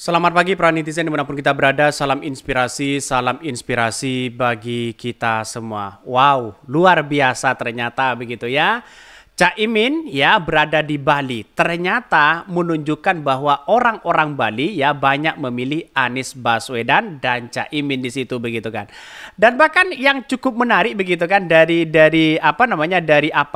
Selamat pagi para netizen dimanapun kita berada, salam inspirasi bagi kita semua. Wow, luar biasa ternyata begitu ya. Cak Imin ya berada di Bali, ternyata menunjukkan bahwa orang-orang Bali ya banyak memilih Anies Baswedan dan Cak Imin di situ begitu kan. Dan bahkan yang cukup menarik begitu kan dari apa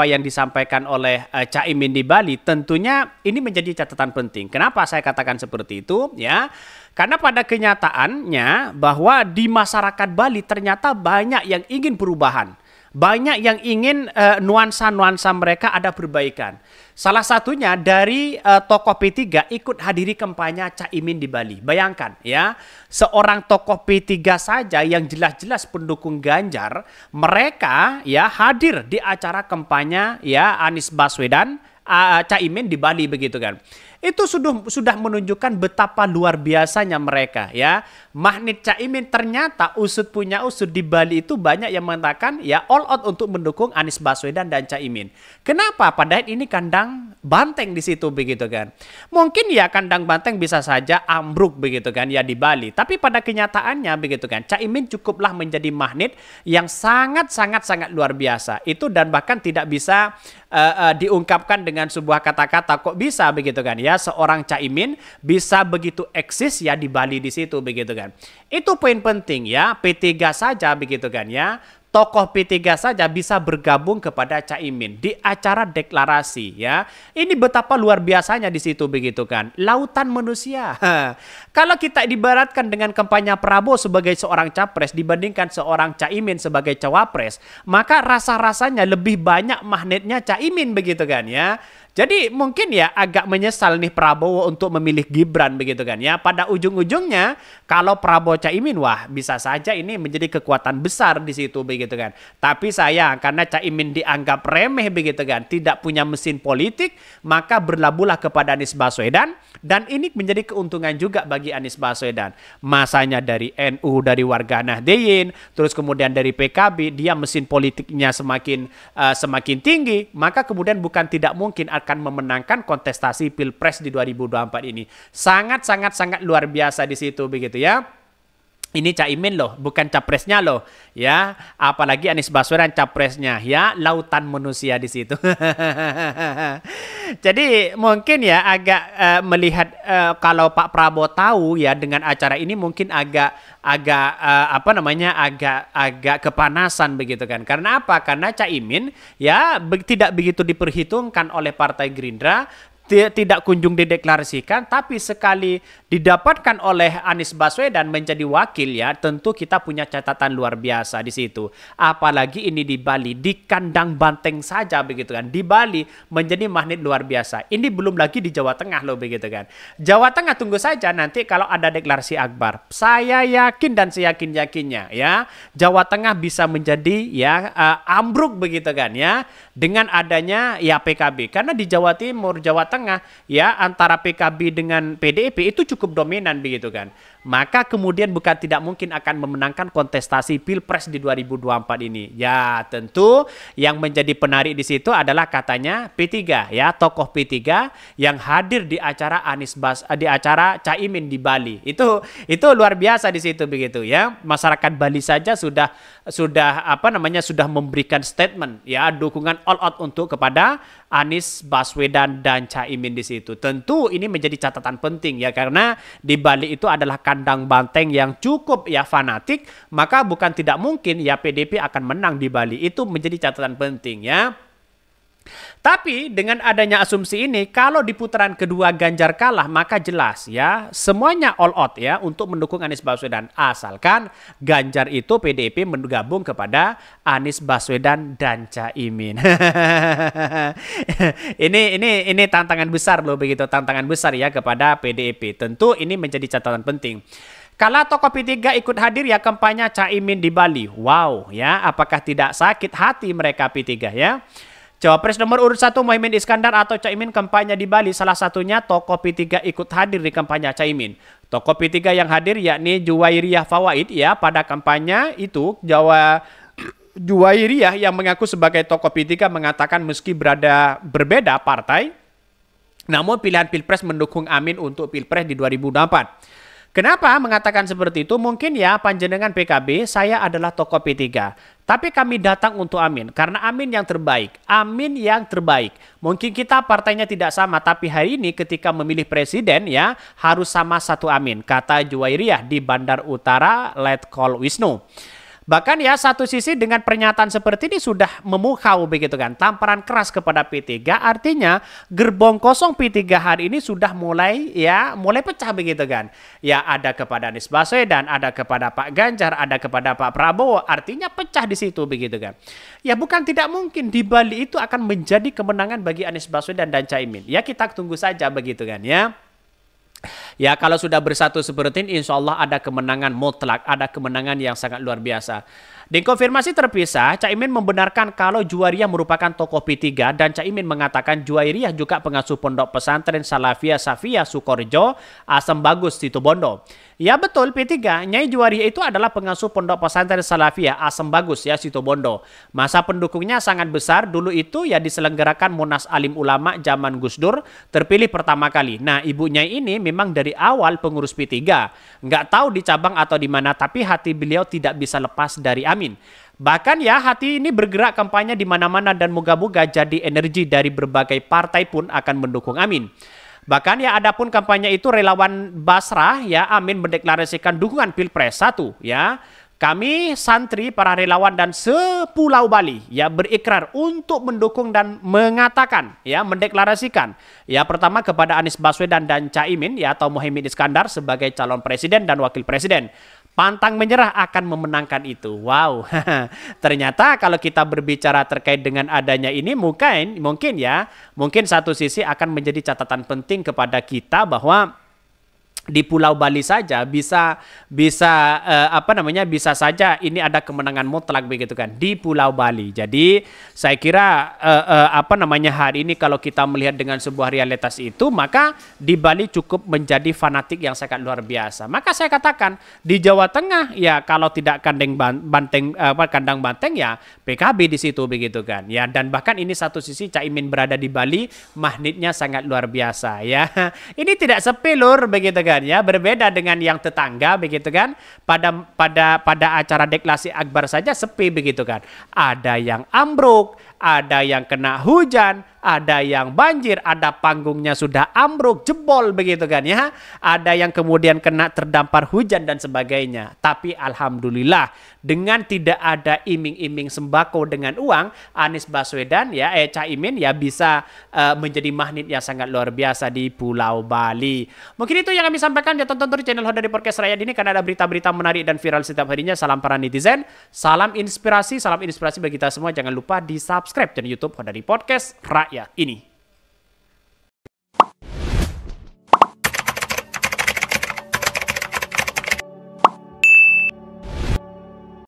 yang disampaikan oleh Cak Imin di Bali, tentunya ini menjadi catatan penting. Kenapa saya katakan seperti itu ya? Karena pada kenyataannya bahwa di masyarakat Bali ternyata banyak yang ingin perubahan. Banyak yang ingin nuansa-nuansa mereka ada perbaikan. Salah satunya dari tokoh P3 ikut hadiri kampanye Cak Imin di Bali. Bayangkan ya, seorang tokoh P3 saja yang jelas-jelas pendukung Ganjar, mereka ya hadir di acara kampanye ya Anies Baswedan, Cak Imin di Bali begitu kan. Itu sudah menunjukkan betapa luar biasanya mereka ya. Magnet Cak Imin ternyata usut punya usut di Bali itu banyak yang mengatakan ya all out untuk mendukung Anies Baswedan dan Cak Imin. Kenapa? Padahal ini kandang banteng di situ begitu kan. Mungkin ya kandang banteng bisa saja ambruk begitu kan ya di Bali. Tapi pada kenyataannya begitu kan, Cak Imin cukuplah menjadi magnet yang sangat luar biasa. Itu dan bahkan tidak bisa diungkapkan dengan sebuah kata-kata, kok bisa begitu kan ya, seorang Cak Imin bisa begitu eksis ya di Bali di situ begitu kan. Itu poin penting ya, P3 saja begitu kan ya. Tokoh P3 saja bisa bergabung kepada Cak Imin di acara deklarasi ya. Ini betapa luar biasanya di situ begitu kan. Lautan manusia. Kalau kita dibaratkan dengan kampanye Prabowo sebagai seorang capres dibandingkan seorang Cak Imin sebagai cawapres, maka rasa-rasanya lebih banyak magnetnya Cak Imin begitu kan ya. Jadi mungkin ya agak menyesal nih Prabowo untuk memilih Gibran begitu kan ya. Pada ujung-ujungnya kalau Prabowo Cak Imin, wah bisa saja ini menjadi kekuatan besar di situ begitu kan. Tapi sayang karena Cak Imin dianggap remeh begitu kan, tidak punya mesin politik, maka berlabuhlah kepada Anies Baswedan dan ini menjadi keuntungan juga bagi Anies Baswedan. Masanya dari NU, dari warga Nahdlatul, terus kemudian dari PKB, dia mesin politiknya semakin tinggi, maka kemudian bukan tidak mungkin akan memenangkan kontestasi Pilpres di 2024 ini. Sangat luar biasa di situ begitu ya. Ini Cak Imin loh, bukan capresnya loh, ya. Apalagi Anies Baswedan capresnya, ya. Lautan manusia di situ. Jadi mungkin ya agak melihat kalau Pak Prabowo tahu ya dengan acara ini mungkin agak agak kepanasan begitu kan. Karena apa? Karena Cak Imin ya tidak begitu diperhitungkan oleh Partai Gerindra, tidak kunjung dideklarasikan, tapi sekali didapatkan oleh Anies Baswedan menjadi wakil ya, tentu kita punya catatan luar biasa di situ. Apalagi ini di Bali, di kandang banteng saja begitu kan. Di Bali menjadi magnet luar biasa. Ini belum lagi di Jawa Tengah loh begitu kan. Jawa Tengah tunggu saja nanti kalau ada deklarasi akbar. Saya yakin dan seyakin-yakinnya ya, Jawa Tengah bisa menjadi ya ambruk begitu kan ya dengan adanya ya PKB. Karena di Jawa Timur, Jawa Tengah ya antara PKB dengan PDIP itu cukup dominan begitu kan. Maka kemudian bukan tidak mungkin akan memenangkan kontestasi Pilpres di 2024 ini. Ya, tentu yang menjadi penarik di situ adalah katanya P3 ya, tokoh P3 yang hadir di acara di acara Cak Imin di Bali. Itu luar biasa di situ begitu ya. Masyarakat Bali saja sudah memberikan statement ya dukungan all out untuk kepada Anies Baswedan dan Cak Imin di situ. Tentu ini menjadi catatan penting ya, karena di Bali itu adalah kandang banteng yang cukup ya fanatik, maka bukan tidak mungkin ya PDIP akan menang di Bali. Itu menjadi catatan penting ya. Tapi dengan adanya asumsi ini, kalau di putaran kedua Ganjar kalah, maka jelas ya semuanya all out ya untuk mendukung Anies Baswedan, asalkan Ganjar itu PDIP menggabung kepada Anies Baswedan dan Cak Imin. ini tantangan besar loh begitu, tantangan besar ya kepada PDIP. Tentu ini menjadi catatan penting. Kalau tokoh P3 ikut hadir ya kampanye Cak Imin di Bali. Wow ya, apakah tidak sakit hati mereka P3 ya? Cawapres nomor urut 1 Muhaimin Iskandar atau Cak Imin kampanye di Bali. Salah satunya tokoh P3 ikut hadir di kampanye Cak Imin. Tokoh P3 yang hadir yakni Juwairiyah Fawaid ya, pada kampanye itu Juwairiyah yang mengaku sebagai tokoh P3 mengatakan meski berbeda partai, Namun pilihan Pilpres mendukung Amin untuk Pilpres di 2024. Kenapa mengatakan seperti itu? Mungkin ya panjenengan PKB, saya adalah tokoh P3. Tapi kami datang untuk Amin. Karena Amin yang terbaik. Amin yang terbaik. Mungkin kita partainya tidak sama. Tapi hari ini ketika memilih presiden ya harus sama satu Amin. Kata Juwairiyah di Bandar Utara Letkol Wisnu. Bahkan ya satu sisi dengan pernyataan seperti ini sudah memukau begitu kan. Tamparan keras kepada P3 artinya gerbong kosong P3 hari ini sudah mulai pecah begitu kan. Ya ada kepada Anies Baswedan, ada kepada Pak Ganjar, ada kepada Pak Prabowo. Artinya pecah di situ begitu kan. Ya bukan tidak mungkin di Bali itu akan menjadi kemenangan bagi Anies Baswedan dan Caimin. Ya kita tunggu saja begitu kan ya. Ya kalau sudah bersatu seperti ini insya Allah ada kemenangan mutlak, ada kemenangan yang sangat luar biasa. Di konfirmasi terpisah, Caimin membenarkan kalau Juwairiyah merupakan tokoh P3 dan Caimin mengatakan Juwairiyah juga pengasuh pondok pesantren Salafiyah Safiyah Sukorejo, Asam Bagus, Situbondo. Ya betul P3, Nyai Juwairiyah itu adalah pengasuh pondok pesantren Salafiyah Asam Bagus ya Situbondo. Masa pendukungnya sangat besar, dulu itu ya diselenggarakan Munas Alim Ulama zaman Gus Dur, terpilih pertama kali. Nah ibu Nyai ini memang dari awal pengurus P3, nggak tahu di cabang atau di mana, tapi hati beliau tidak bisa lepas dari Amin. Bahkan ya hati ini bergerak kampanye di mana-mana dan moga-moga jadi energi dari berbagai partai pun akan mendukung Amin. Bahkan ya adapun kampanye itu relawan Basrah ya Amin mendeklarasikan dukungan Pilpres 1 ya. Kami santri para relawan dan sepulau Bali ya berikrar untuk mendukung dan mengatakan ya mendeklarasikan ya pertama kepada Anies Baswedan dan Caimin ya atau Muhaimin Iskandar sebagai calon presiden dan wakil presiden. Pantang menyerah akan memenangkan itu. Wow, ternyata kalau kita berbicara terkait dengan adanya ini mungkin satu sisi akan menjadi catatan penting kepada kita bahwa di Pulau Bali saja bisa saja ini ada kemenangan mutlak begitu kan di Pulau Bali. Jadi saya kira hari ini kalau kita melihat dengan sebuah realitas itu maka di Bali cukup menjadi fanatik yang sangat luar biasa. Maka saya katakan di Jawa Tengah ya kalau tidak kandang banteng ya PKB di situ begitu kan. Ya dan bahkan ini satu sisi Caimin berada di Bali magnetnya sangat luar biasa ya. Ini tidak sepelur begitu kan. Ya berbeda dengan yang tetangga begitu kan pada acara deklarasi akbar saja sepi begitu kan ada yang ambruk ada yang kena hujan ada yang banjir ada panggungnya sudah ambruk jebol begitu kan ya ada yang kemudian kena terdampar hujan dan sebagainya tapi alhamdulillah dengan tidak ada iming-iming sembako dengan uang Anies Baswedan ya Caimin ya bisa menjadi magnet yang sangat luar biasa di Pulau Bali. Mungkin itu yang kami sampaikan ya tonton terus channel Hoda di Podcast Rakyat ini karena ada berita-berita menarik dan viral setiap harinya. Salam para netizen, salam inspirasi bagi kita semua. Jangan lupa di subscribe channel YouTube Hoda di Podcast Rakyat ini.